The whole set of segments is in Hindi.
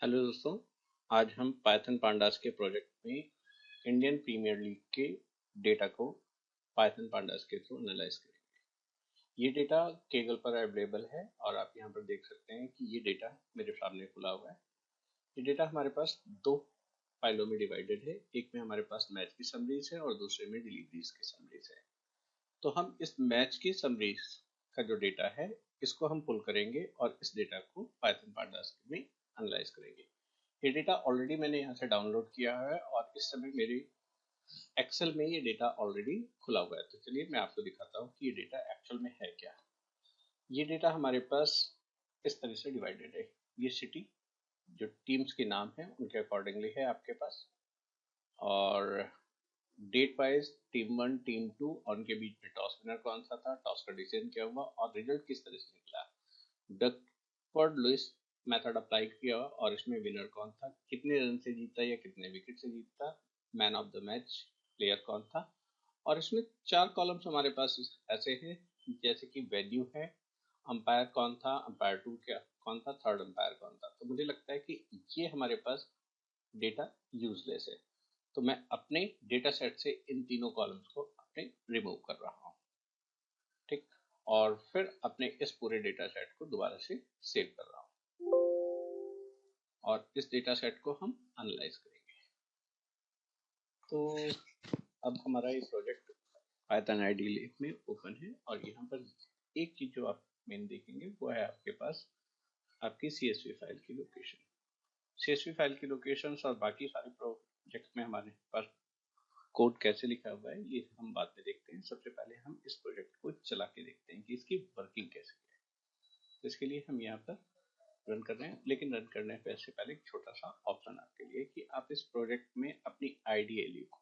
हेलो दोस्तों। आज हम पाइथन पांडास के प्रोजेक्ट में इंडियन प्रीमियर लीग के डेटा को पाइथन पांडास के थ्रू एनालाइज करेंगे। ये डेटा केगल पर अवेलेबल है और आप यहाँ पर देख सकते हैं कि ये डेटा मेरे सामने खुला हुआ है। ये डेटा हमारे पास दो फाइलों में डिवाइडेड है। एक में हमारे पास मैच की समरीज है और दूसरे में डिलीवरीज की समरीज है। तो हम इस मैच की समरीज का जो डेटा है इसको हम पुल करेंगे और इस डेटा को पाइथन पांडास में एनालाइज करेंगे। ये डेटा ऑलरेडी मैंने यहाँ से डाउनलोड किया है और इस समय मेरे एक्सेल में ये डेटा ऑलरेडी खुला हुआ है। तो चलिए मैं आपको दिखाता हूँ कि ये डेटा एक्चुअल में है क्या। ये डेटा हमारे पास इस तरह से डिवाइडेड है। ये सिटी जो टीम्स के नाम है उनके अकॉर्डिंगली है आपके पास, और डेट वाइज टीम 1 टीम 2 और उनके बीच में टॉस विनर कौन सा था, टॉस का डिसीजन क्या हुआ और रिजल्ट किस तरह से निकला। डकवर्थ लुईस मेथड अप्लाई किया और इसमें विनर कौन था, कितने रन से जीता या कितने विकेट से जीता, man of the match player कौन था। और इसमें चार कॉलम्स हमारे पास ऐसे हैं जैसे कि वैल्यू है, अंपायर कौन था, अंपायर टू क्या कौन था, थर्ड अंपायर कौन था। तो मुझे लगता है कि ये हमारे पास डेटा यूजलेस है, तो मैं अपने डेटा सेट से इन तीनों कॉलम्स को अपने रिमूव कर रहा हूँ। ठीक, और फिर अपने इस पूरे डेटा सेट को दोबारा से सेव कर रहा हूँ और इस डेटा सेट को हम एनालाइज करेंगे। तो अब हमारा ये प्रोजेक्ट पाइथन आईडीई में ओपन है और यहाँ पर एक चीज जो आप मेन देखेंगे वो है आपके पास आपकी CSV फाइल की लोकेशन। CSV फाइल की लोकेशन और बाकी सारे प्रोजेक्ट में हमारे पास कोड कैसे लिखा हुआ है ये हम बाद में देखते हैं। सबसे पहले हम इस प्रोजेक्ट को चला के देखते हैं कि इसकी वर्किंग कैसे है। तो इसके लिए हम यहाँ पर रन कर रहे हैं, लेकिन रन करने से पहले एक छोटा सा ऑप्शन आपके लिए कि आप इस प्रोजेक्ट में अपनी आईडीएलयू को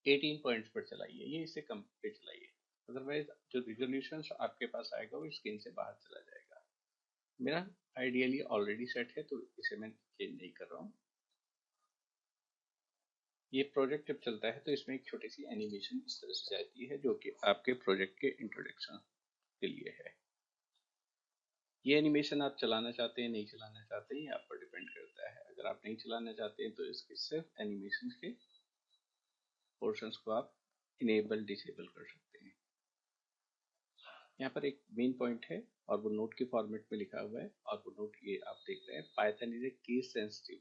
18 पॉइंट्स पर चलाइए, ये इससे कम पे चलाइए, अदरवाइज जो रिजोल्यूशन आपके पास आएगा वो स्क्रीन से बाहर चला जाएगा। मेरा आइडियली ऑलरेडी सेट है तो इसे मैं चेंज नहीं कर रहा हूँ। ये प्रोजेक्ट जब चलता है तो इसमें एक छोटी सी एनिमेशन इस तरह से जाती है जो कि आपके प्रोजेक्ट के इंट्रोडक्शन के लिए है। ये एनिमेशन आप चलाना चाहते हैं नहीं चलाना चाहते हैं, आप पर डिपेंड करता है। अगर आप नहीं चलाना चाहते हैं तो इसके सिर्फ एनिमेशन के पोर्शंस को आप इनेबल डिसेबल कर सकते हैं। यहाँ पर एक मेन पॉइंट है और वो नोट के फॉर्मेट में लिखा हुआ है, और वो नोट ये आप देख रहे हैं, Python is a case sensitive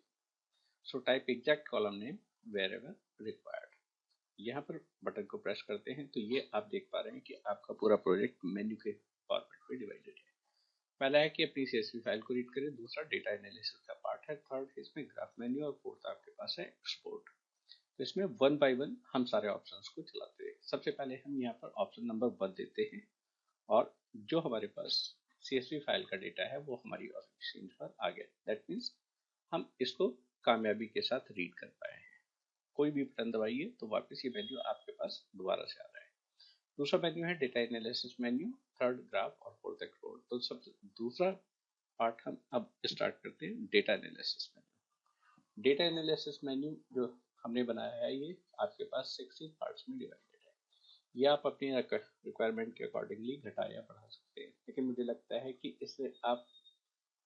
so type exact column name wherever required. यहाँ पर बटन को प्रेस करते हैं तो ये आप देख पा रहे हैं कि आपका पूरा प्रोजेक्ट मेन्यू के फॉर्मेट में डिवाइडेड है। पहला है कि अपनी CSV फाइल को रीड करें, दूसरा डेटा एनालिसिस का पार्ट है, थर्ड है इसमें ग्राफ मेन्यू और फोर्थ आपके पास है एक्सपोर्ट। तो इसमें वन बाय वन हम सारे ऑप्शंस को चलाते हैं। सबसे पहले हम यहाँ पर ऑप्शन नंबर 1 देते हैं और जो हमारे पास CSV फाइल का डेटा है वो हमारी स्क्रीन पर आ गया। दैट मीन्स हम इसको कामयाबी के साथ रीड कर पाए हैं। कोई भी बटन दबाइए तो वापस ये वैल्यू आपके पास दोबारा से आ रहा है। दूसरा मेन्यू है data analysis menu, third graph और फोर्थ एक्सपोर्ट। तो सब दूसरा पार्ट हम अब स्टार्ट करते हैं data analysis menu. Data analysis menu जो हमने बनाया है ये आपके पास 16 पार्ट्स में डिवाइडेड है। ये आप अपनी रिक्वायरमेंट के अकॉर्डिंगली घटा या बढ़ा सकते हैं, लेकिन मुझे लगता है कि इससे आप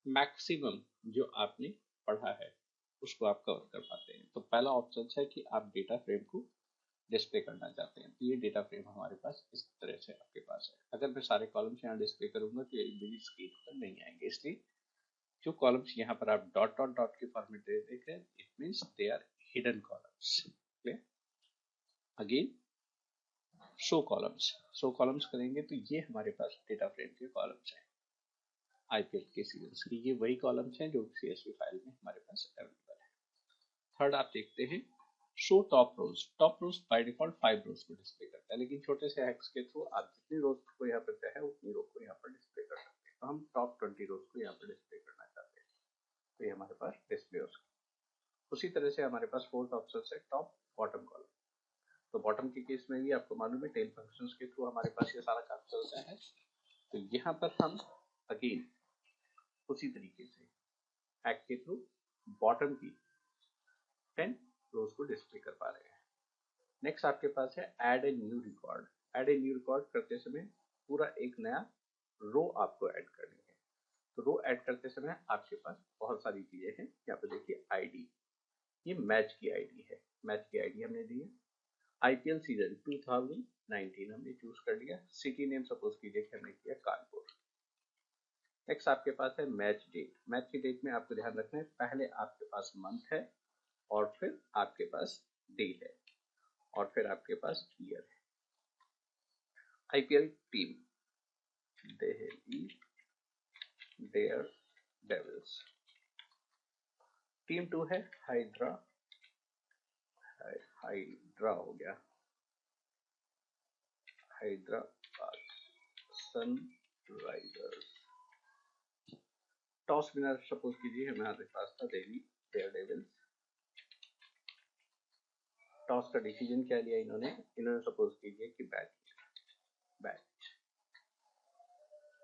मैक्सिमम जो आपने पढ़ा है उसको आप कवर कर पाते हैं। तो पहला ऑप्शन है कि आप डेटा फ्रेम को डिस्प्ले करना चाहते हैं, तो ये डेटा फ्रेम हमारे पास इस तरह से आपके पास है। अगर मैं सारे कॉलम्स यहाँ डिस्प्ले करूंगा तो ये मेरी स्क्रीन पर नहीं आएंगे, इसलिए जो कॉलम्स यहाँ पर आप डॉट डॉट डॉट के फॉर्मेट देख रहे हैं it means they are hidden columns. Again show columns करेंगे तो ये हमारे पास डेटा फ्रेम के कॉलम्स हैं IPL के सीजन्स की। ये वही कॉलम्स हैं जो CSV फाइल में हमारे पास अवेलेबल है। थर्ड आप देखते हैं show top rows. Top rows by default 5 rows को डिस्प्ले करता है, लेकिन छोटे से हैक्स के थ्रू आप जितनी रोज को यहाँ पर चाहे उतनी रो को यहाँ पर डिस्प्ले कर सकते हैं। तो हम टॉप 20 रोज को यहाँ पर डिस्प्ले करना चाहते हैं तो ये हमारे पास डिस्प्ले हो सकता है। उसी तरह से हमारे पास फोर्थ ऑप्शन है टॉप बॉटम कॉलम। तो बॉटम के केस में भी आपको मालूम है टेल फंक्शंस के थ्रू हमारे पास ये सारा काम चलता है। तो यहाँ पर हम अगेन उसी तरीके से हैक के थ्रू बॉटम की 10 रोज को डिस्प्ले कर पा रहे हैं। नेक्स्ट आपके पास है add a new record. Add a new record करते समय पूरा एक नया रो आपको ऐड करनी है। तो रो ऐड करते समय आपके पास बहुत सारी चीजें हैं। यहाँ पे देखिए आईडी, ये मैच की आईडी है, मैच की आईडी हमने दी है। आईपीएल सीजन 2019 हमने चूज कर लिया। सिटी नेम सपोज कीजिए कि हमने किया कानपुर। नेक्स्ट आपके पास है मैच डेट। मैच की डेट में आपको ध्यान रखना है, पहले आपके पास मंथ है और फिर आपके पास डे है और फिर आपके पास ईयर है। IPL team Delhi Daredevils. Team 2 है हाइड्रा हो गया, Hyderabad Sunrisers. Toss winner suppose कीजिए हमारे पास था दिल्ली डेयरडेविल्स। टॉस का डिसीजन क्या लिया इन्होंने सपोज कीजिए कि बैट।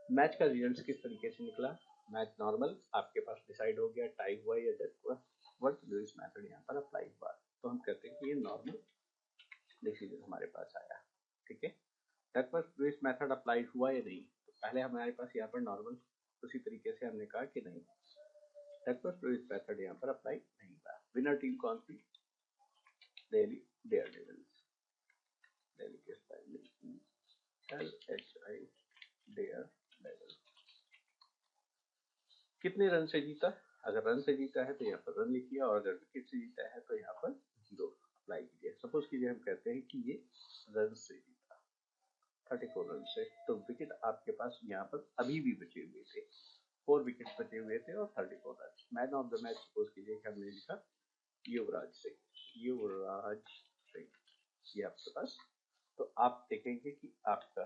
मैच का रिजल्ट किस तरीके से निकला, मैच नॉर्मल आपके पास डिसाइड हो गया, टाई हुआ या डेथ हुआ, व्हाट लुईस मेथड यहाँ पर अप्लाई हुआ, तो हम कहते हैं कि ये नॉर्मल डिसीजन हमारे पास आया। ठीक है, डेथ लुईस मेथड अप्लाई हुआ या नहीं, तो पहले हमारे पास यहाँ पर नॉर्मल उसी तरीके से हमने कहा कि नहीं, डेथ लुईस मेथड यहाँ पर अप्लाई नहीं हुआ। विनर टीम कौन सी, दिल्ली डेयरडेविल्स। दिल्ली के स्पेलिंग LHI डेयरडेविल्स। कितने रन से जीता, अगर रन से जीता है तो यहाँ पर रन लिखिए और अगर विकेट से जीता है तो यहाँ पर 0 अप्लाई कीजिए। सपोज कीजिए हम कहते हैं कि ये रन से जीता 34 रन से, तो विकेट आपके पास यहाँ पर अभी भी बचे हुए थे, 4 विकेट बचे हुए थे और 34 run. Man of the match suppose कीजिए कि हमने लिखा युवराज सिंह, ये आपके पास। तो आप देखेंगे कि आपका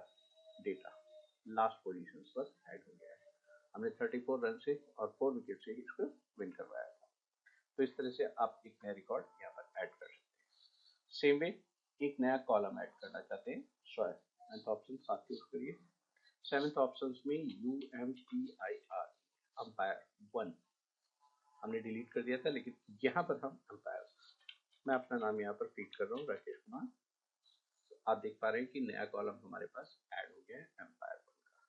डेटा लास्ट पोजीशन पर ऐड हो गया है। हमने 34 रन से और 4 विकेट से इसको विन करवाया था। तो इस तरह से आप एक नया रिकॉर्ड यहाँ पर ऐड कर सकते हैं। सेम वे एक नया कॉलम ऐड करना चाहते हैं, सेवेंथ ऑप्शन साथ यूज करिए। सेवेंथ ऑप्शन में UMPIR अंपायर 1 हमने डिलीट कर दिया था, लेकिन यहाँ पर हम अंपायर, मैं अपना नाम यहाँ पर फीड कर रहा हूँ राकेश कुमार। तो आप देख पा रहे हैं कि नया कॉलम हमारे पास ऐड हो गया है एम्पायर 1 का।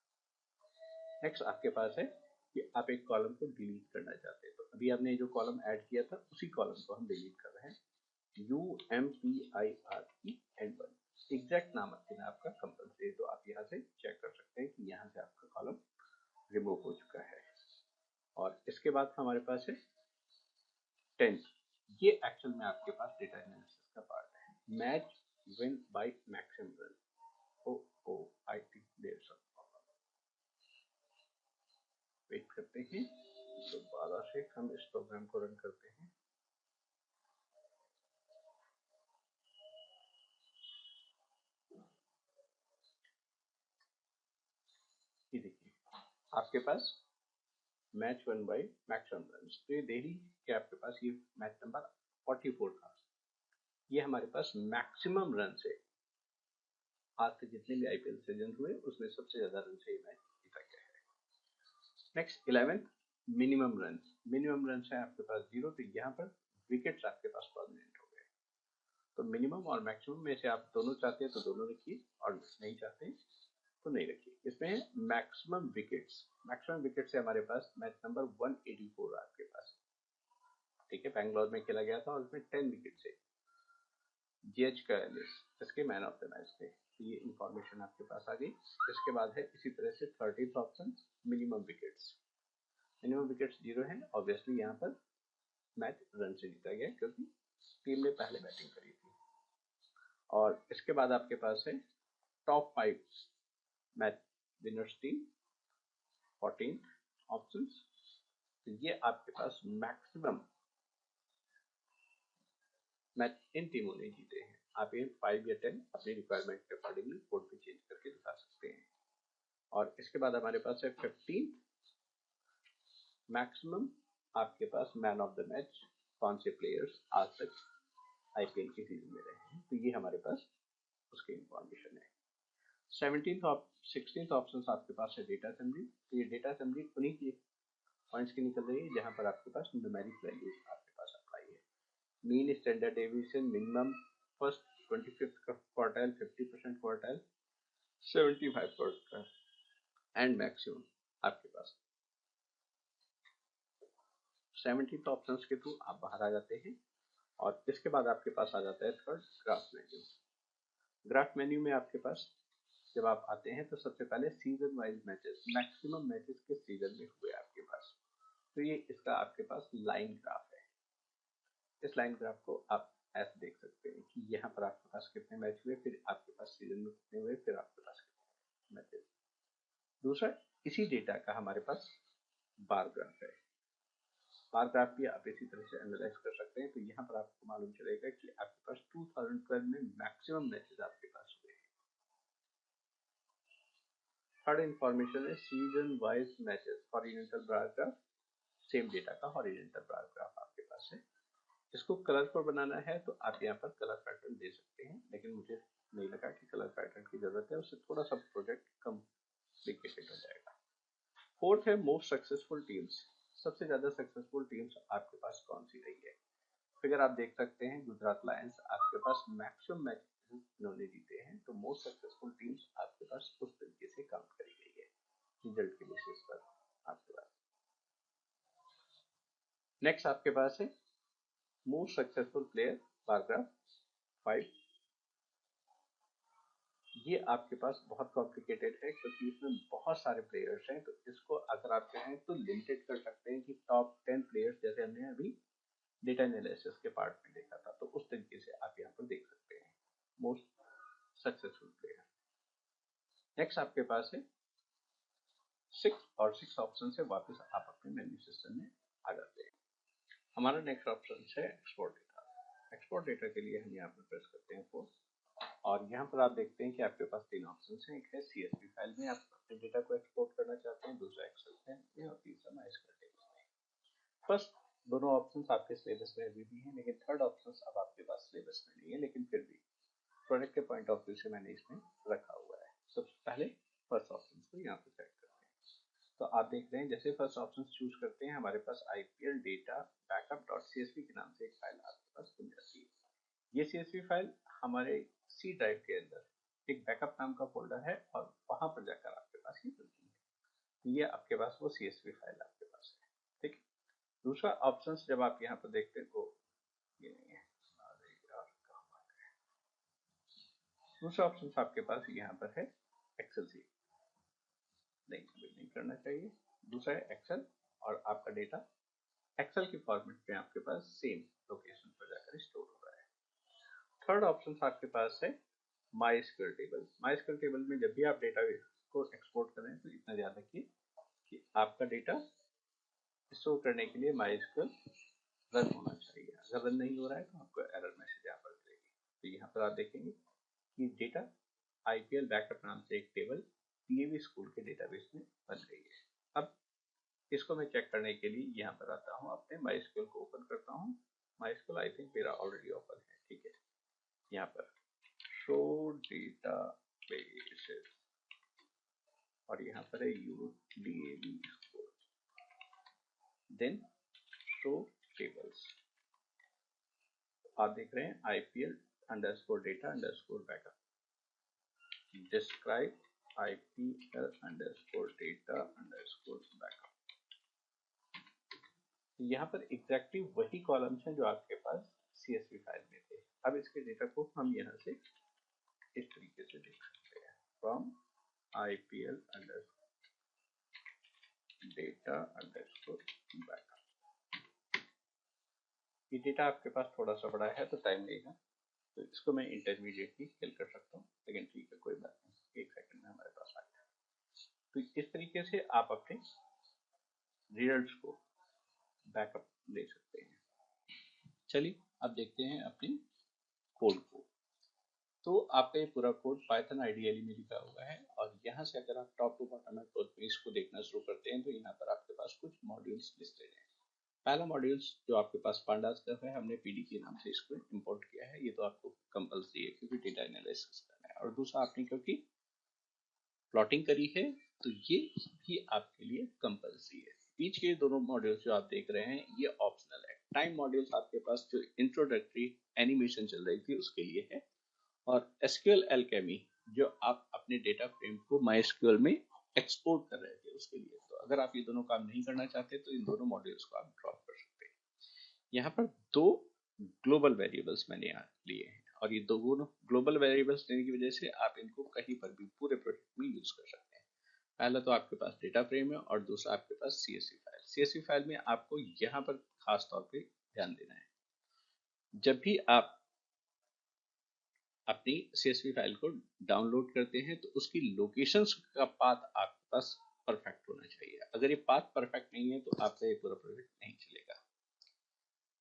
नेक्स्ट आपके पास है कि आप एक कॉलम को डिलीट करना चाहते हैं, तो अभी आपने जो कॉलम ऐड किया था उसी कॉलम को हम डिलीट कर रहे हैं। UMPIREN1 एग्जैक्ट नाम देना आपका कंपलसरी, तो आप यहाँ से चेक कर सकते हैं कि यहाँ से आपका कॉलम रिमूव हो चुका है। और इसके बाद हमारे पास है 10, ये एक्चुअल में आपके पास डेटा एनालिसिस का पार्ट है। Match win by maximum run, I think there some problem, wait करते हैं, दोबारा से हम इस प्रोग्राम को रन करते हैं। ये देखिए आपके पास match one by maximum run, तो ये दिल्ली के आपके पास ये मैच नंबर 44 था, ये हमारे पास मैक्सिमम रन से आज से जितने भी आईपीएल सीजन हुए उसमें सबसे ज्यादा रन से ये मैच जीता गया है। Next 11th minimum run, minimum run है आपके पास 0, तो यहाँ पर विकेट्स आपके पास परमानेंट हो गए। तो मिनिमम और मैक्सिमम में से आप दोनों चाहते हैं तो दोनों रखिए और नहीं चाहते तो नहीं रखिए। इसमें मैक्सिमम विकेट्स, मैक्सिमम विकेट से हमारे पास मैच नंबर 184 आपके पास, ठीक है, बैंगलोर में खेला गया था और उसमें 10 विकेट से GH का इसके मैन ऑफ द मैच थे। तो ये इंफॉर्मेशन आपके पास आ गई। इसके बाद है इसी तरह से 30th option minimum wickets, minimum wickets 0 है, ऑब्वियसली यहाँ पर मैच रन से जीता गया क्योंकि टीम ने पहले बैटिंग करी थी। और इसके बाद आपके पास है top 5 match winners team 14th option, तो ये आपके पास मैक्सिमम मैच इन टीमों ने जीते हैं। आप ये 5 या 10 अपनी रिक्वायरमेंट के अकॉर्डिंगली कोड पे चेंज करके दिखा सकते हैं। और इसके बाद हमारे पास है 15 मैक्सिमम आपके पास मैन ऑफ द मैच, कौन से प्लेयर्स आज तक आईपीएल के सीजन में रहे हैं, तो ये हमारे पास उसकी इंफॉर्मेशन है। 16th ऑप्शन आपके पास है डेटा असेंबली, तो ये डेटा असेंबली उन्हीं की पॉइंट्स की निकल रही है जहां पर आपके पास न्यूमेरिक वैल्यूज आपके पास अप्लाई है। Mean standard deviation, minimum first 25th quartile, 50% quartile, 75 quartile and maximum आपके पास 17th ऑप्शन के थ्रू आप बाहर आ जाते हैं और इसके बाद आपके पास आ जाता है third graph menu. Graph menu में आपके पास जब आप आते हैं तो सबसे पहले season wise matches, maximum matches किस सीजन में हुए आपके पास, तो ये इसका आपके पास लाइन ग्राफ है। इस लाइन ग्राफ को आप ऐसे देख सकते हैं कि यहाँ पर आपके पास कितने मैच हुए, फिर आपके पास सीजन में कितने हुए, फिर आपके पास कितने मैचेस। दूसरा, इसी डेटा का हमारे पास बार ग्राफ है। बार ग्राफ भी आप इसी तरह से एनालाइज कर सकते हैं। तो यहाँ पर आपको मालूम चलेगा कि आपके पास 2012 में मैक्सिमम मैचेस आपके पास हुए हैं। थर्ड इंफॉर्मेशन है season wise matches, horizontal bar graph, same data का हॉरिजॉन्टल बार ग्राफ आपके पास है। इसको कलरफुल बनाना है तो आप यहाँ पर कलर पैटर्न दे सकते हैं, लेकिन मुझे नहीं लगा कि कलर पैटर्न की जरूरत है, उससे थोड़ा सा प्रोजेक्ट कॉम्प्लिकेटेड हो जाएगा। फोर्थ है मोस्ट सक्सेसफुल टीम्स, सबसे ज्यादा सक्सेसफुल टीम्स आपके पास कौन सी रही है। फिगर आप देख सकते हैं, गुजरात लायंस आपके पास मैक्सिमम मैच इन्होंने जीते हैं, तो मोस्ट सक्सेसफुल टीम्स आपके पास उस तरीके से काउंट करी गई है रिजल्ट के बेसिस पर आपके पास। नेक्स्ट आपके पास है most successful player bar graph 5। ये आपके पास बहुत कॉम्प्लिकेटेड है क्योंकि इसमें बहुत सारे प्लेयर्स हैं, तो इसको अगर आप चाहें तो लिमिटेड कर सकते हैं कि टॉप 10 प्लेयर्स, जैसे हमने अभी डेटा एनालिसिस के पार्ट में देखा था, तो उस तरीके से आप यहाँ पर देख सकते हैं मोस्ट सक्सेसफुल प्लेयर। नेक्स्ट आपके पास है 6 ऑप्शन से वापस आप अपने मेन्यू सिस्टम में आ जाते हैं। हमारा नेक्स्ट ऑप्शन है एक्सपोर्ट डेटा। एक्सपोर्ट डेटा के लिए हम यहाँ पर प्रेस करते हैं 4 और यहाँ पर आप देखते हैं कि आपके पास 3 ऑप्शन हैं। एक है CSV फाइल में आप अपने डेटा को एक्सपोर्ट करना चाहते हैं, दूसरा एक्सेल में और तीसरा MySQL टेबल में। फर्स्ट दोनों ऑप्शंस आपके सिलेबस में अभी भी हैं, लेकिन थर्ड ऑप्शन अब आपके पास सिलेबस में नहीं है, लेकिन फिर भी प्रोडक्ट के पॉइंट ऑफ व्यू से मैंने इसमें रखा हुआ है। सबसे पहले फर्स्ट ऑप्शन को यहाँ पे सेलेक्ट करते हैं। तो आप देख रहे हैं जैसे फर्स्ट ऑप्शन चूज करते हैं, हमारे पास IPL डेटा बैकअप.csv के नाम से एक फाइल आपके पास खुल जाती है। ये CSV फाइल हमारे C ड्राइव के अंदर एक बैकअप नाम का फोल्डर है और वहां पर जाकर आपके पास ये मिलती है। ये आपके पास वो CSV फाइल आपके पास है, ठीक है। दूसरा ऑप्शन जब आप यहाँ पर देखते हैं तो ये नहीं है, दूसरा ऑप्शन आपके पास यहाँ पर है एक्सेल सी, नहीं करना चाहिए। दूसरा है एक्सेल और आपका डेटा एक्सेल के फॉर्मेट में आपके पास सेम लोकेशन पर जाकर स्टोर हो रहा है। थर्ड ऑप्शन आपके पास है MySQL टेबल। MySQL टेबल में जब भी आप डेटा को एक्सपोर्ट करें तो इतना ध्यान रखिए कि आपका डेटा स्टोर करने के लिए MySQL रन होना चाहिए। अगर रन नहीं हो रहा है तो आपको एरर मैसेज यहाँ पर मिलेगी। तो यहाँ पर आप देखेंगे कि डेटा IPL बैकअप नाम से एक टेबल DAV स्कूल के डेटाबेस में बन गई है। अब इसको मैं चेक करने के लिए यहाँ पर आता हूँ, अपने MySQL को ओपन करता हूँ। MySQL आई थिंक मेरा ऑलरेडी ओपन है, ठीक है। यहाँ पर शो डेटाबेसेस और यहाँ पर है DAV school, then show tables. आप देख रहे हैं IPL_data_backup, describe IPL_data_backup। यहाँ पर एग्जैक्टली वही कॉलम्स हैं जो आपके पास CSV फाइल में थे। अब इसके डेटा को हम यहाँ से इस तरीके से देख सकते हैं, फ्रॉम IPL_data_backup। ये डेटा आपके पास थोड़ा सा बड़ा है तो टाइम लेगा, तो इसको मैं इंटरमीडिएटली फिल कर सकता हूँ, लेकिन ठीक है कोई बात नहीं, 1 सेकंड में हमारे पास आ गया। तो इस तरीके से आप अपने रिजल्ट्स को बैकअप ले सकते हैं। चलिए अब देखते हैं अपने कोड को। तो आपका ये पूरा कोड पाइथन आइडियली में लिखा हुआ है और यहाँ से अगर आप टॉप टू बॉटम में इसको देखना शुरू करते हैं तो यहाँ पर आपके पास कुछ मॉड्यूल्स लिस्टेड हैं। पहला मॉड्यूल्स जो आपके पास पांडास का है, हमने PD के नाम से इसको इंपोर्ट किया है। ये तो आपको कंपल्सरी है क्योंकि डेटा एनालिसिस करना है। और दूसरा आपने क्योंकि प्लॉटिंग करी है तो ये भी आपके लिए कंपल्सरी है। बीच के दोनों मॉड्यूल्स जो आप देख रहे हैं ये ऑप्शनल है। टाइम मॉड्यूल्स आपके पास जो इंट्रोडक्टरी एनिमेशन चल रही थी उसके लिए है, और SQL Alchemy जो आप अपने डेटा फ्रेम को MySQL में एक्सपोर्ट कर रहे थे उसके लिए। तो अगर आप ये दोनों काम नहीं करना चाहते तो इन दोनों मॉड्यूल्स को आप ड्रॉप कर सकते हैं। यहाँ पर दो ग्लोबल वेरिएबल्स मैंने यहाँ लिए हैं, और ये दो ग्लोबल वेरिएबल्स लेने की वजह से आप इनको कहीं पर भी पूरे प्रोजेक्ट में यूज कर सकते हैं। पहला तो आपके पास डेटा फ्रेम है और दूसरा आपके पास CSV फाइल। CSV फाइल में आपको यहाँ पर खास तौर पे ध्यान देना है, जब भी आप अपनी CSV फाइल को डाउनलोड करते हैं तो उसकी लोकेशंस का पाथ आपके पास परफेक्ट होना चाहिए। अगर ये पाथ परफेक्ट नहीं है तो आपका ये पूरा प्रोजेक्ट नहीं चलेगा।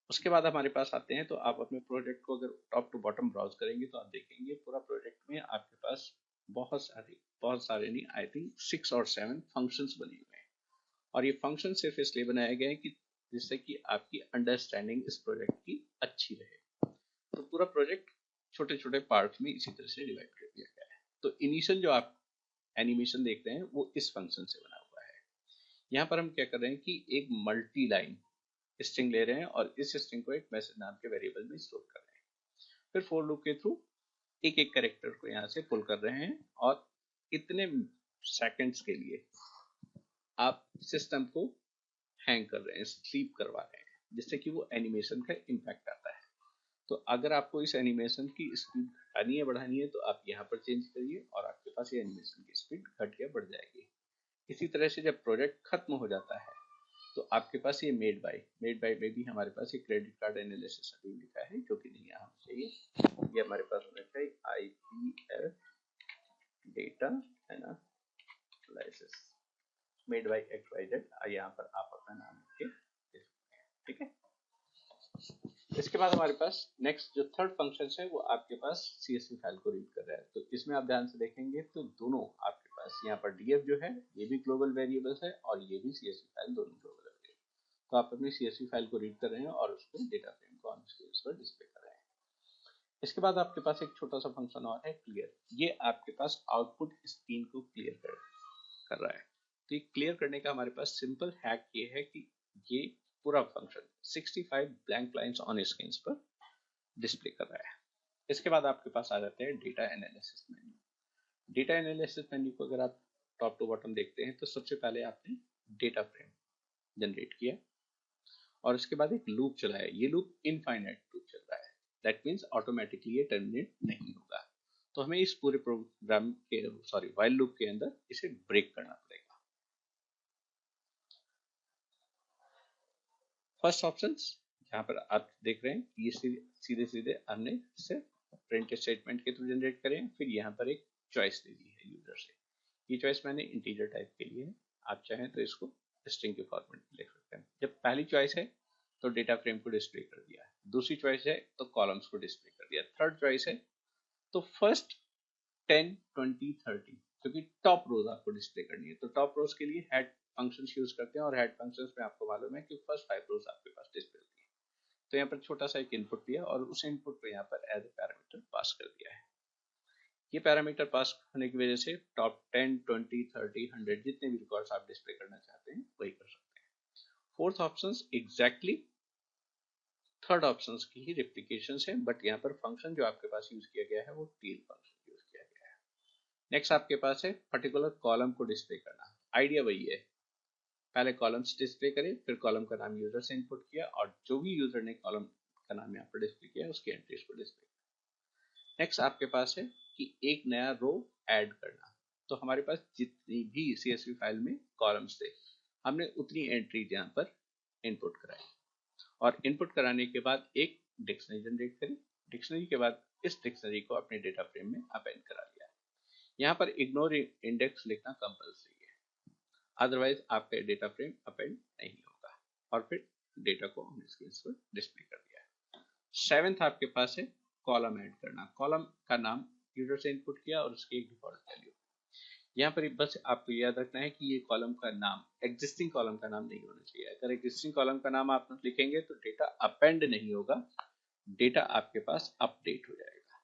उसके बाद हमारे पास आते हैं, तो आप अपने प्रोजेक्ट को अगर टॉप टू बॉटम ब्राउज करेंगे तो आप देखेंगे पूरा प्रोजेक्ट में आपके पास बहुत सारे नहीं, आई थिंक 6 और 7 फंक्शंस बने हुए हैं। और ये फंक्शन सिर्फ इसलिए बनाए गए हैं कि जिससे कि आपकी अंडरस्टैंडिंग इस प्रोजेक्ट की अच्छी रहे। तो पूरा प्रोजेक्ट छोटे छोटे पार्ट्स में इसी तरह से डिवाइड कर दिया गया है। तो इनिशियल जो आप एनिमेशन देख रहे हैं वो इस फंक्शन से बना हुआ है। यहाँ पर हम क्या कर रहे हैं कि एक मल्टी लाइन स्ट्रिंग ले रहे हैं और इस स्ट्रिंग को एक मैसेज नाम के वेरिएबल में स्टोर कर रहे हैं। फिर फॉर लूप के थ्रू एक एक कैरेक्टर को यहाँ से पुल कर रहे हैं और इतने सेकंड्स के लिए आप सिस्टम को हैंग कर रहे हैं, स्लीप करवा रहे हैं, जिससे कि वो एनिमेशन का इम्पैक्ट आता है। तो अगर आपको इस एनिमेशन की स्पीड घटानी है बढ़ानी है तो आप यहाँ पर चेंज करिए और आपके पास ये एनिमेशन की स्पीड घट या बढ़ जाएगी। इसी तरह से जब प्रोजेक्ट खत्म हो जाता है तो आपके पास ये मेड बाय में भी हमारे पास ये क्रेडिट कार्ड एनालिसिस अभी लिखा है, जो कि नहीं यहाँ चाहिए। ये हमारे पास होना चाहिए IPF data analysis made by XYZ। यहाँ पर आप अपना नाम लिख के दे सकते हैं, ठीक है। इसके बाद हमारे पास नेक्स्ट जो थर्ड फंक्शन है वो आपके पास CSV फाइल को रीड कर रहा है। तो इसमें आप ध्यान से देखेंगे तो दोनों आपके पास यहाँ पर DF जो है ये भी ग्लोबल वेरिएबल्स है और ये भी CSV फाइल दोनों ग्लोबल है। तो आप अपनी CSV फाइल को रीड कर रहे हैं और उसको डेटा फ्रेम को ऑन स्क्रीन पर डिस्प्ले कर रहे हैं। इसके बाद आपके पास एक छोटा सा फंक्शन और है क्लियर। ये आपके पास आउटपुट स्क्रीन को क्लियर कर रहा है। तो ये क्लियर करने का हमारे पास सिंपल हैक ये है कि ये पूरा function 65 blank lines on screen पर डिस्प्ले कर रहा है। इसके बाद आपके पास आ जाते हैं data analysis menu. Data analysis menu को अगर आप टॉप टू बॉटम देखते हैं तो सबसे पहले आपने डेटा फ्रेम जनरेट किया और उसके बाद एक लूप चलाया। ये लूप इनफाइनाइट लूप चल रहा है, दैट मीन्स ऑटोमेटिकली ये टर्मिनेट नहीं होगा। तो हमें इस पूरे प्रोग्राम के व्हाइल लूप के अंदर इसे ब्रेक करना पड़ेगा। फर्स्ट ऑप्शन यहाँ पर आप देख रहे हैं, ये सीधे सीधे हमने इसे प्रिंट स्टेटमेंट के थ्रू जनरेट करें। फिर यहाँ पर एक चॉइस दे दी है यूजर से। ये चॉइस मैंने इंटीजर टाइप के लिए है, आप चाहें तो इसको स्ट्रिंग के फॉर्मेट में लिख सकते हैं। जब पहली चॉइस है तो डेटा फ्रेम को डिस्प्ले कर दिया, दूसरी चॉइस है तो कॉलम्स को डिस्प्ले कर दिया, थर्ड चॉइस है तो फर्स्ट 10, 20, 30 क्योंकि टॉप रोज आपको डिस्प्ले करनी है। तो टॉप रोज के लिए हेड फंक्शंस यूज करते हैं और हेड फंक्शंस में आपको मालूम है कि फर्स्ट 5 रोज आपके पास डिस्प्ले होती है। तो यहाँ पर छोटा सा एक इनपुट दिया और उस इनपुट को यहाँ पर एज ए पैरामीटर पास कर दिया है। ये पैरामीटर पास होने की वजह से टॉप 10, 20, 30, 100 जितने भी रिकॉर्ड्स आप डिस्प्ले करना चाहते हैं वही कर सकते हैं। Fourth option exactly third option की ही रिप्लिकेशन है, बट यहाँ पर फंक्शन जो आपके पास यूज किया गया है वो टील फंक्शन यूज किया गया है। नेक्स्ट आपके पास है पर्टिकुलर कॉलम को डिस्प्ले करना। आइडिया वही है, पहले कॉलम्स डिस्प्ले करें, फिर कॉलम का नाम यूजर से इनपुट किया और जो भी यूजर ने कॉलम का नाम यहाँ पर डिस्प्ले किया उसकी एंट्रीज को डिस्प्ले किया। नेक्स्ट आपके पास है कि एक नया रो ऐड करना। तो हमारे पास जितनी भी CSV फाइल में कॉलम्स थे हमने उतनी एंट्रीज यहाँ पर इनपुट कराई और इनपुट कराने के बाद एक डिक्शनरी जनरेट करी। डिक्शनरी के बाद इस डिक्शनरी को अपने डेटा फ्रेम में अपेंड करा लिया। यहाँ पर इग्नोर इंडेक्स लिखना कंपल्सरी है, अदरवाइज आपका डेटा फ्रेम अपेंड नहीं होगा। और फिर डेटा को ऑन स्क्रीन पर डिस्प्ले कर दिया। सेवेंथ आपके पास है कॉलम ऐड करना। कॉलम का नाम यूजर से इनपुट किया और उसकी एक डिफॉल्ट वैल्यू। यहाँ पर बस आपको याद रखना है कि ये कॉलम का नाम एग्जिस्टिंग कॉलम का नाम नहीं होना चाहिए। अगर एग्जिस्टिंग कॉलम का नाम आप लिखेंगे तो डेटा अपेंड नहीं होगा, डेटा आपके पास अपडेट हो जाएगा।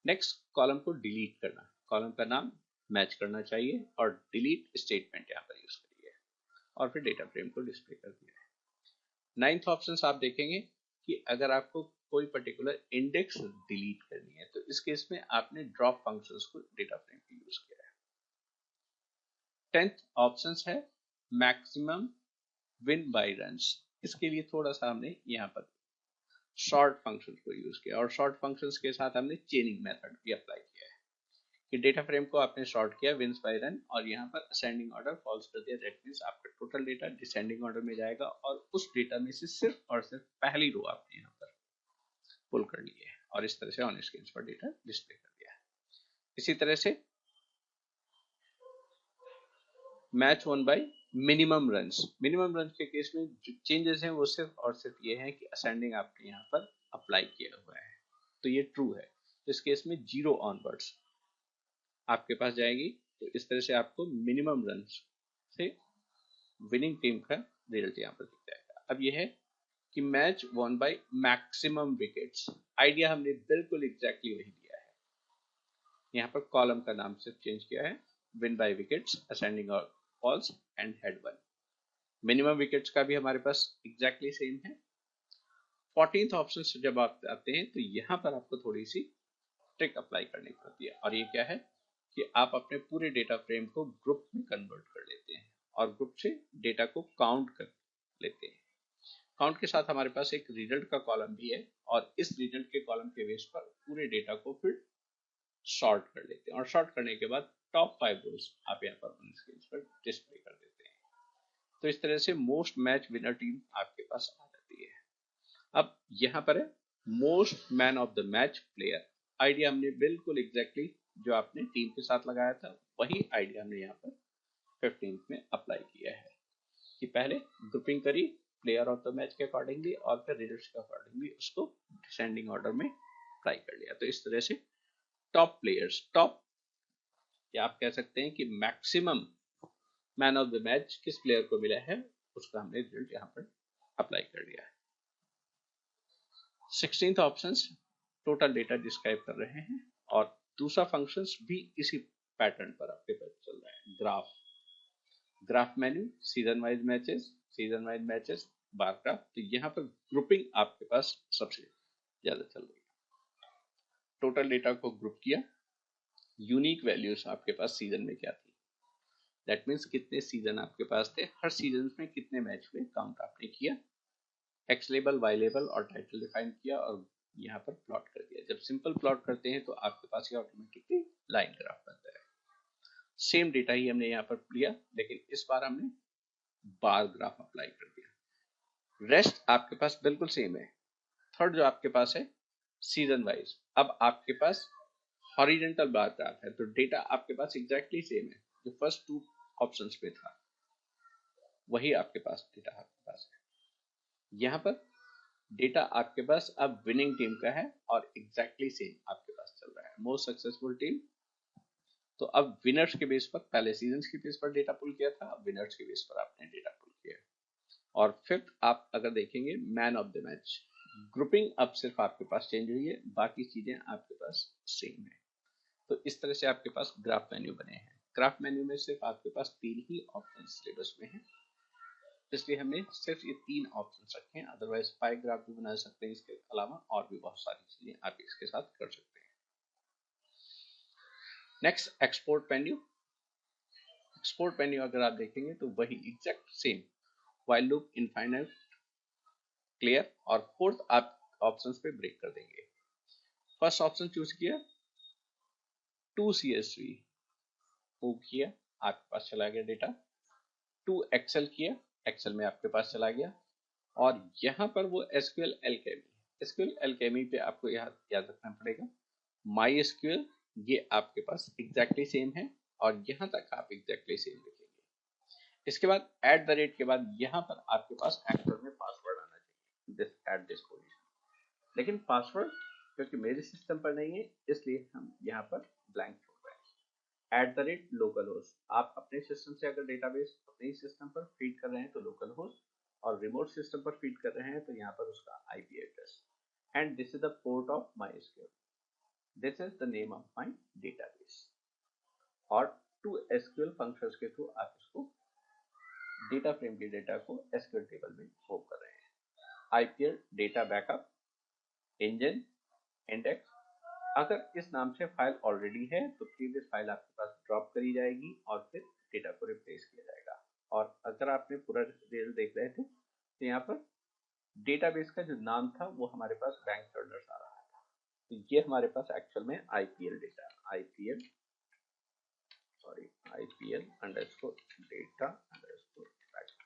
नेक्स्ट कॉलम को डिलीट करना। कॉलम का नाम मैच करना चाहिए और डिलीट स्टेटमेंट यहाँ पर यूज करिए और फिर डेटा फ्रेम को डिस्प्ले कर दिया है। नाइन्थ ऑप्शन आप देखेंगे कि अगर आपको कोई पर्टिकुलर इंडेक्स डिलीट करनी है तो इस केस में आपने ड्रॉप फंक्शंस को डेटा फ्रेम पे यूज किया है। 10th ऑप्शन है मैक्सिमम विन बाय रन्स। इसके लिए थोड़ा सा हमने यहाँ पर शॉर्ट फंक्शन को यूज किया और शॉर्ट फंक्शंस के साथ हमने चेनिंग मेथड भी अप्लाई किया है कि डेटा फ्रेम को आपने शॉर्ट किया विंस बाय रन और यहाँ पर असेंडिंग ऑर्डर फॉल्स कर दिया। दैट मींस आपका टोटल डेटा डिसेंडिंग ऑर्डर में जाएगा और उस डेटा में से सिर्फ और सिर्फ पहली रो आपने यहाँ पर पुल कर ली है और इस तरह से ऑन स्क्रीन पर डेटा डिस्प्ले कर दिया है। इसी तरह से match one bye minimum runs के केस में जो चेंजेस हैं वो सिर्फ और सिर्फ ये है कि असेंडिंग आपने यहाँ पर अप्लाई किया हुआ है तो ये ट्रू है। इस केस में 0 ऑनवर्ड्स आपके पास जाएगी तो इस तरह से आपको मिनिमम रन से विनिंग टीम का रिजल्ट यहाँ पर दिख जाएगा। अब यह है कि match one by maximum wickets, idea हमने बिल्कुल एग्जैक्टली वही दिया है। यहाँ पर कॉलम का नाम सिर्फ चेंज किया है, विन बाय विकेट्स, असेंडिंग और false and head one. Minimum wickets का भी हमारे पास एग्जैक्टली सेम है। 14th ऑप्शन से जब आप आते हैं तो यहाँ पर आपको थोड़ी सी ट्रिक अप्लाई करनी पड़ती है और ये क्या है कि आप अपने पूरे डेटा फ्रेम को ग्रुप में कन्वर्ट कर लेते हैं और ग्रुप से डेटा को काउंट कर लेते हैं। काउंट के साथ हमारे पास एक रिजल्ट का कॉलम भी है और इस रिजल्ट के कॉलम के बेस पर पूरे डेटा को फिर सॉर्ट कर लेते हैं और सॉर्ट करने के बाद टॉप 5 रोज आप यहाँ पर ऑन स्क्रीन पर डिस्प्ले कर देते हैं। तो इस तरह से मोस्ट मैच विनर टीम आपके पास आ जाती है। अब यहाँ पर है most man of the match player. Idea हमने बिल्कुल एग्जैक्टली जो आपने टीम के साथ लगाया था वही आइडिया हमने यहाँ पर 15th में अप्लाई किया है कि पहले ग्रुपिंग करी प्लेयर ऑफ द मैच के अकॉर्डिंगली और फिर रिजल्ट्स के अकॉर्डिंगली उसको डिसेंडिंग ऑर्डर में अप्लाई कर लिया। तो इस तरह से टॉप प्लेयर्स, टॉप या आप कह सकते हैं कि maximum man of the match किस प्लेयर को मिला है उसका हमने रिजल्ट यहाँ पर अप्लाई कर लिया है। 16th options total data describe कर रहे हैं और दूसरा फंक्शंस भी इसी पैटर्न पर आपके पास चल रहा है। Graph menu, season wise matches, bar graph. तो यहाँ पर ग्रुपिंग आपके पास सबसे ज्यादा चल रही है। टोटल डेटा को ग्रुप किया, यूनिक वैल्यूज आपके पास सीजन में क्या थी, दैट मीन्स कितने सीजन आपके पास थे, हर सीजन में कितने मैच हुए काउंट आपने किया, एक्स लेबल, वाई लेबल और टाइटल डिफाइन किया और यहाँ पर प्लॉट कर दिया। जब सिंपल प्लॉट करते हैं तो आपके पास ये ऑटोमेटिकली लाइन ग्राफ बनता है। सेम डेटा ही हमने यहाँ पर लिया लेकिन इस बार हमने बार ग्राफ अप्लाई कर दिया। रेस्ट आपके पास बिल्कुल सेम है। थर्ड जो आपके पास है सीजन वाइज, अब आपके पास हॉरिजॉन्टल बार ग्राफ है तो डेटा आपके पास एग्जैक्टली सेम है। जो फर्स्ट 2 ऑप्शंस पे था वही आपके पास डेटा आपके पास है। यहाँ पर डेटा आपके पास अब विनिंग टीम का है और एग्जैक्टली सेम आपके पास चल रहा है, मोस्ट सक्सेसफुल टीम। तो अब विनर्स के बेस पर, पहले सीजन्स के बेस पर डेटा पुल किया था, अब विनर्स के बेस पर आपने डेटा पुल किया। और फिफ्थ आप अगर देखेंगे man of the match, grouping अब सिर्फ आपके पास चेंज हुई है, बाकी चीजें आपके पास सेम है। तो इस तरह से आपके पास ग्राफ मेन्यू बने हैं। ग्राफ मेन्यू में सिर्फ आपके पास 3 ही ऑप्शन सिलेबस में है, इसलिए हमने सिर्फ ये 3 ऑप्शन रखे हैं। अदरवाइज पाई ग्राफ भी बना सकते हैं, इसके अलावा और भी बहुत सारी चीजें आप इसके साथ कर सकते हैं। Next export menu. Export menu अगर आप देखेंगे तो वही exact same, while loop, infinite, clear और फोर्थ आप ऑप्शंस पे ब्रेक कर देंगे। फर्स्ट ऑप्शन चूज किया, 2 CSV मूव किया, आपके पास चला गया डेटा। 2 एक्सेल किया, एक्सेल में आपके पास चला गया। और यहाँ पर वो SQL Alchemy पे आपको याद रखना पड़ेगा। MySQL ये आपके पास एग्जैक्टली सेम है और यहाँ तक आप एग्जैक्टली सेम लिखेंगे। इसके बाद @ के बाद यहाँ पर आपके पास एक्टर में पासवर्ड आना चाहिए, एट दिस पोजीशन। लेकिन पासवर्ड क्योंकि मेरे सिस्टम पर नहीं है इसलिए हम यहाँ पर ब्लैंक छोड़ रहे हैं। @localhost, आप अपने सिस्टम से अगर डेटाबेस अपने सिस्टम पर फीड कर रहे हैं तो लोकल होस्ट, और रिमोट सिस्टम पर फीड कर रहे हैं तो यहाँ पर उसका IP address. And this is the port of MySQL, this is the name of my database. और 2 SQL फंक्शंस के थ्रू आप इसको डेटा फ्रेम के डेटा को SQL टेबल में मूव कर रहे हैं। IPL data backup, engine, index. अगर इस नाम से फाइल ऑलरेडी है तो प्रीवियस फाइल आपके पास ड्रॉप करी जाएगी और फिर डेटा को रिप्लेस किया जाएगा। और अगर आपने पूरा रिजल्ट देख रहे थे तो यहाँ पर डेटाबेस का जो नाम था वो हमारे पास बैंक टर्नर्स आ रहा था। तो ये हमारे पास एक्चुअल में IPL data, IPL underscore data underscore backup,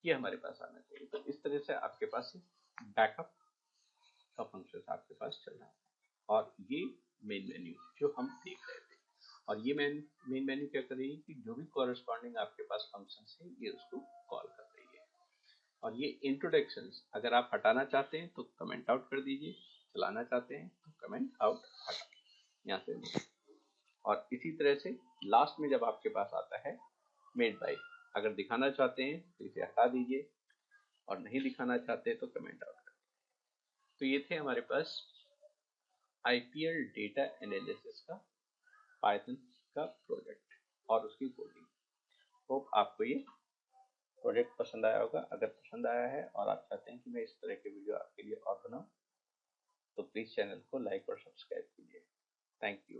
ये हमारे पास आना चाहिए। तो इस तरह से आपके पास बैकअप का फंक्शन आपके पास चल रहा है। और ये मेन मेन्यू जो हम देख रहे थे, और ये मेन मेन्यू क्या करेगी कि जो भी कॉरेस्पॉन्डिंग आपके पास फंक्शन है ये उसको कॉल कर रही है। और ये इंट्रोडक्शंस अगर आप हटाना चाहते हैं तो कमेंट आउट कर दीजिए, चलाना चाहते हैं तो कमेंट आउट हटा यहाँ से। और इसी तरह से लास्ट में जब आपके पास आता है मेड बाय, अगर दिखाना चाहते हैं तो इसे हटा दीजिए, और नहीं दिखाना चाहते तो कमेंट आउट कर दीजिए। तो ये थे हमारे पास आईपीएल डेटा एनालिसिस का पाइथन का प्रोजेक्ट और उसकी कोडिंग। होप आपको ये प्रोजेक्ट पसंद आया होगा। अगर पसंद आया है और आप चाहते हैं कि मैं इस तरह के वीडियो आपके लिए और बनाऊं तो प्लीज़ चैनल को लाइक और सब्सक्राइब कीजिए। Thank you.